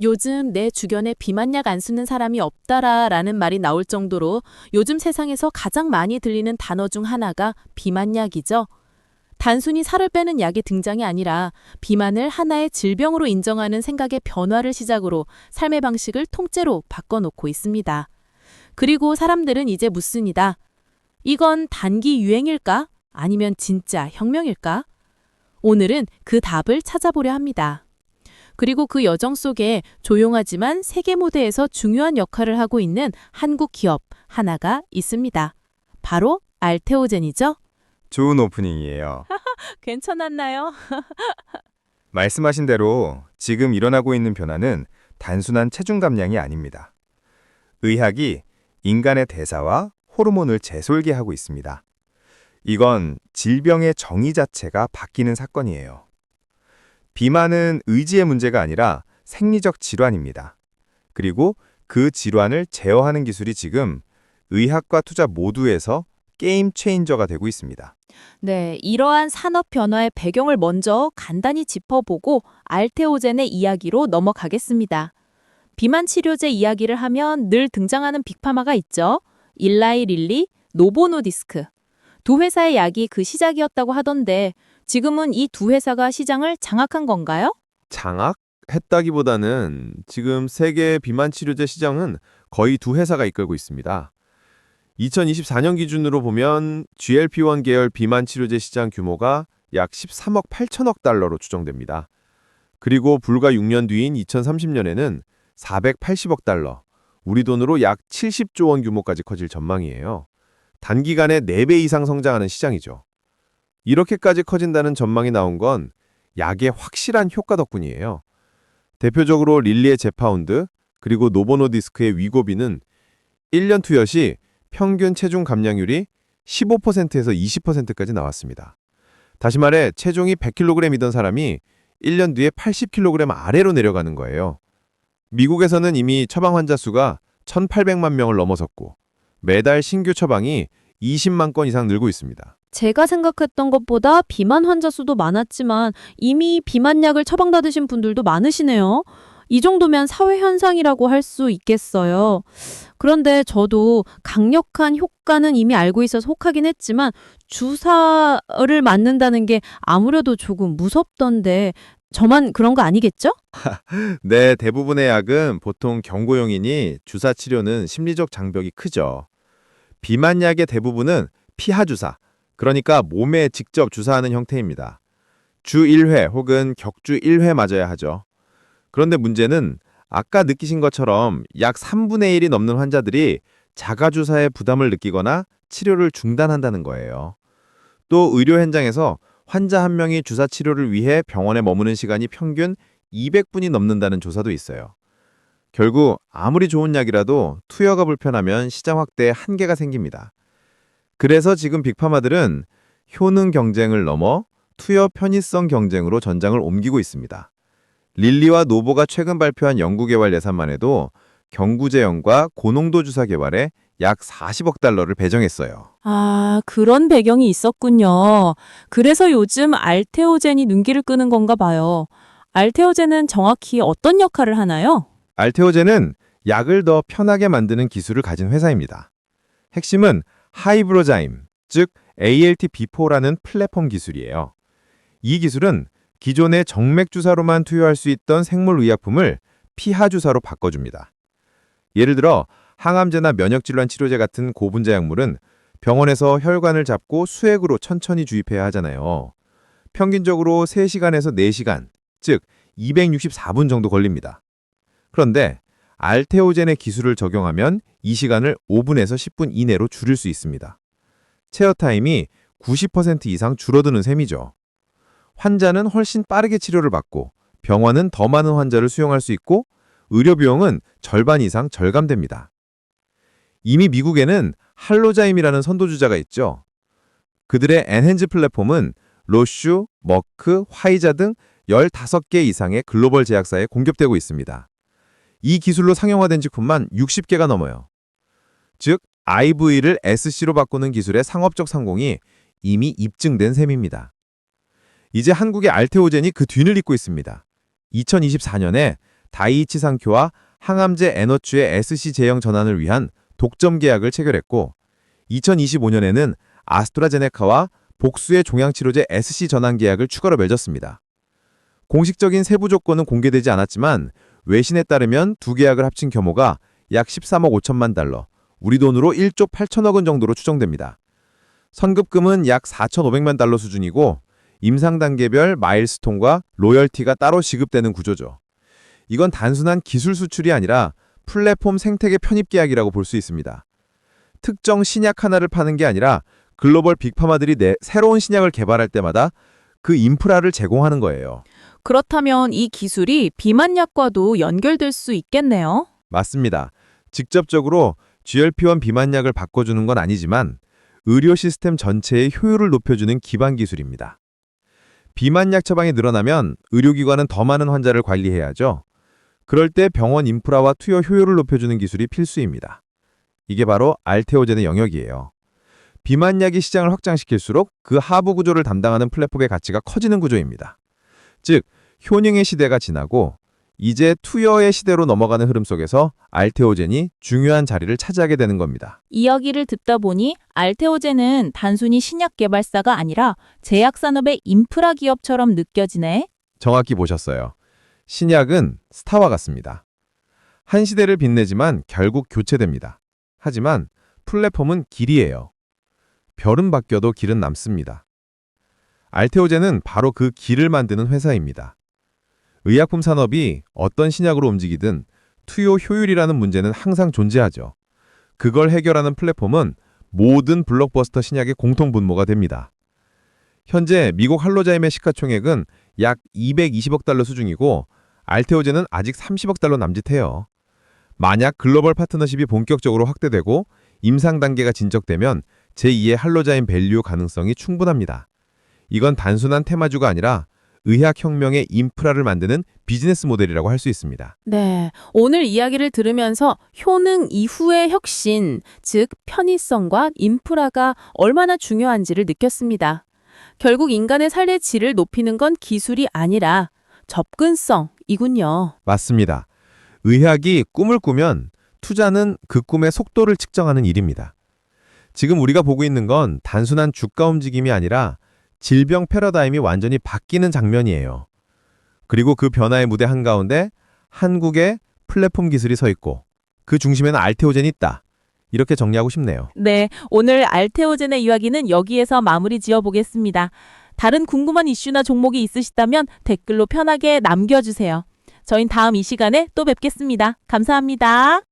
요즘 내 주변에 비만약 안 쓰는 사람이 없다라는 말이 나올 정도로 요즘 세상에서 가장 많이 들리는 단어 중 하나가 비만약이죠. 단순히 살을 빼는 약의 등장이 아니라 비만을 하나의 질병으로 인정하는 생각의 변화를 시작으로 삶의 방식을 통째로 바꿔놓고 있습니다. 그리고 사람들은 이제 묻습니다. 이건 단기 유행일까? 아니면 진짜 혁명일까? 오늘은 그 답을 찾아보려 합니다. 그리고 그 여정 속에 조용하지만 세계 무대에서 중요한 역할을 하고 있는 한국 기업 하나가 있습니다. 바로 알테오젠이죠? 좋은 오프닝이에요. 괜찮았나요? 말씀하신 대로 지금 일어나고 있는 변화는 단순한 체중 감량이 아닙니다. 의학이 인간의 대사와 호르몬을 재설계하고 있습니다. 이건 질병의 정의 자체가 바뀌는 사건이에요. 비만은 의지의 문제가 아니라 생리적 질환입니다. 그리고 그 질환을 제어하는 기술이 지금 의학과 투자 모두에서 게임 체인저가 되고 있습니다. 네, 이러한 산업 변화의 배경을 먼저 간단히 짚어보고 알테오젠의 이야기로 넘어가겠습니다. 비만 치료제 이야기를 하면 늘 등장하는 빅파마가 있죠. 일라이 릴리, 노보노디스크. 두 회사의 약이 그 시작이었다고 하던데 지금은 이 두 회사가 시장을 장악한 건가요? 장악했다기보다는 지금 세계 비만 치료제 시장은 거의 두 회사가 이끌고 있습니다. 2024년 기준으로 보면 GLP-1 계열 비만 치료제 시장 규모가 약 13억 8천억 달러로 추정됩니다. 그리고 불과 6년 뒤인 2030년에는 480억 달러, 우리 돈으로 약 70조 원 규모까지 커질 전망이에요. 단기간에 4배 이상 성장하는 시장이죠. 이렇게까지 커진다는 전망이 나온 건 약의 확실한 효과 덕분이에요. 대표적으로 릴리의 제파운드, 그리고 노보노디스크의 위고비는 1년 투여 시 평균 체중 감량률이 15%에서 20%까지 나왔습니다. 다시 말해 체중이 100kg이던 사람이 1년 뒤에 80kg 아래로 내려가는 거예요. 미국에서는 이미 처방 환자 수가 1,800만 명을 넘어섰고 매달 신규 처방이 20만 건 이상 늘고 있습니다. 제가 생각했던 것보다 비만 환자 수도 많았지만 이미 비만약을 처방받으신 분들도 많으시네요. 이 정도면 사회 현상이라고 할 수 있겠어요. 그런데 저도 강력한 효과는 이미 알고 있어서 혹하긴 했지만 주사를 맞는다는 게 아무래도 조금 무섭던데 저만 그런 거 아니겠죠? 네, 대부분의 약은 보통 경고용이니 주사 치료는 심리적 장벽이 크죠. 비만약의 대부분은 피하주사, 그러니까 몸에 직접 주사하는 형태입니다. 주 1회 혹은 격주 1회 맞아야 하죠. 그런데 문제는 아까 느끼신 것처럼 약 3분의 1이 넘는 환자들이 자가주사에 부담을 느끼거나 치료를 중단한다는 거예요. 또 의료 현장에서 환자 한 명이 주사 치료를 위해 병원에 머무는 시간이 평균 200분이 넘는다는 조사도 있어요. 결국 아무리 좋은 약이라도 투여가 불편하면 시장 확대에 한계가 생깁니다. 그래서 지금 빅파마들은 효능 경쟁을 넘어 투여 편의성 경쟁으로 전장을 옮기고 있습니다. 릴리와 노보가 최근 발표한 연구 개발 예산만 해도 경구제형과 고농도 주사 개발에 약 40억 달러를 배정했어요. 아, 그런 배경이 있었군요. 그래서 요즘 알테오젠이 눈길을 끄는 건가 봐요. 알테오젠은 정확히 어떤 역할을 하나요? 알테오젠은 약을 더 편하게 만드는 기술을 가진 회사입니다. 핵심은 하이브로자임, 즉 ALT-B4라는 플랫폼 기술이에요. 이 기술은 기존의 정맥 주사로만 투여할 수 있던 생물의약품을 피하 주사로 바꿔줍니다. 예를 들어 항암제나 면역질환 치료제 같은 고분자 약물은 병원에서 혈관을 잡고 수액으로 천천히 주입해야 하잖아요. 평균적으로 3시간에서 4시간, 즉 264분 정도 걸립니다. 그런데 알테오젠의 기술을 적용하면 이 시간을 5분에서 10분 이내로 줄일 수 있습니다. 체어 타임이 90% 이상 줄어드는 셈이죠. 환자는 훨씬 빠르게 치료를 받고 병원은 더 많은 환자를 수용할 수 있고 의료 비용은 절반 이상 절감됩니다. 이미 미국에는 할로자임이라는 선도주자가 있죠. 그들의 엔헨즈 플랫폼은 로슈, 머크, 화이자 등 15개 이상의 글로벌 제약사에 공급되고 있습니다. 이 기술로 상용화된 제품만 60개가 넘어요. 즉, IV를 SC로 바꾸는 기술의 상업적 성공이 이미 입증된 셈입니다. 이제 한국의 알테오젠이 그 뒤를 잇고 있습니다. 2024년에 다이이치 상큐와 항암제 에너추의 SC 제형 전환을 위한 독점 계약을 체결했고 2025년에는 아스트라제네카와 복수의 종양치료제 SC 전환 계약을 추가로 맺었습니다. 공식적인 세부 조건은 공개되지 않았지만 외신에 따르면 두 계약을 합친 규모가 약 13억 5천만 달러, 우리 돈으로 1조 8천억 원 정도로 추정됩니다. 선급금은 약 4,500만 달러 수준이고 임상 단계별 마일스톤과 로열티가 따로 지급되는 구조죠. 이건 단순한 기술 수출이 아니라 플랫폼 생태계 편입 계약이라고 볼 수 있습니다. 특정 신약 하나를 파는 게 아니라 글로벌 빅파마들이 새로운 신약을 개발할 때마다 그 인프라를 제공하는 거예요. 그렇다면 이 기술이 비만약과도 연결될 수 있겠네요. 맞습니다. 직접적으로 GLP-1 비만약을 바꿔주는 건 아니지만 의료 시스템 전체의 효율을 높여주는 기반 기술입니다. 비만약 처방이 늘어나면 의료기관은 더 많은 환자를 관리해야죠. 그럴 때 병원 인프라와 투여 효율을 높여주는 기술이 필수입니다. 이게 바로 알테오젠의 영역이에요. 비만약이 시장을 확장시킬수록 그 하부 구조를 담당하는 플랫폼의 가치가 커지는 구조입니다. 즉, 효능의 시대가 지나고 이제 투여의 시대로 넘어가는 흐름 속에서 알테오젠이 중요한 자리를 차지하게 되는 겁니다. 이야기를 듣다 보니 알테오젠은 단순히 신약 개발사가 아니라 제약산업의 인프라 기업처럼 느껴지네. 정확히 보셨어요. 신약은 스타와 같습니다. 한 시대를 빛내지만 결국 교체됩니다. 하지만 플랫폼은 길이에요. 별은 바뀌어도 길은 남습니다. 알테오젠은 바로 그 길을 만드는 회사입니다. 의약품 산업이 어떤 신약으로 움직이든 투여 효율이라는 문제는 항상 존재하죠. 그걸 해결하는 플랫폼은 모든 블록버스터 신약의 공통 분모가 됩니다. 현재 미국 할로자임의 시가총액은 약 220억 달러 수준이고 알테오젠은 아직 30억 달러 남짓해요. 만약 글로벌 파트너십이 본격적으로 확대되고 임상 단계가 진척되면 제2의 할로자임 밸류 가능성이 충분합니다. 이건 단순한 테마주가 아니라 의학혁명의 인프라를 만드는 비즈니스 모델이라고 할 수 있습니다. 네, 오늘 이야기를 들으면서 효능 이후의 혁신, 즉 편의성과 인프라가 얼마나 중요한지를 느꼈습니다. 결국 인간의 삶의 질을 높이는 건 기술이 아니라 접근성이군요. 맞습니다. 의학이 꿈을 꾸면 투자는 그 꿈의 속도를 측정하는 일입니다. 지금 우리가 보고 있는 건 단순한 주가 움직임이 아니라 질병 패러다임이 완전히 바뀌는 장면이에요. 그리고 그 변화의 무대 한가운데 한국의 플랫폼 기술이 서 있고 그 중심에는 알테오젠이 있다. 이렇게 정리하고 싶네요. 네, 오늘 알테오젠의 이야기는 여기에서 마무리 지어보겠습니다. 다른 궁금한 이슈나 종목이 있으시다면 댓글로 편하게 남겨주세요. 저희는 다음 이 시간에 또 뵙겠습니다. 감사합니다.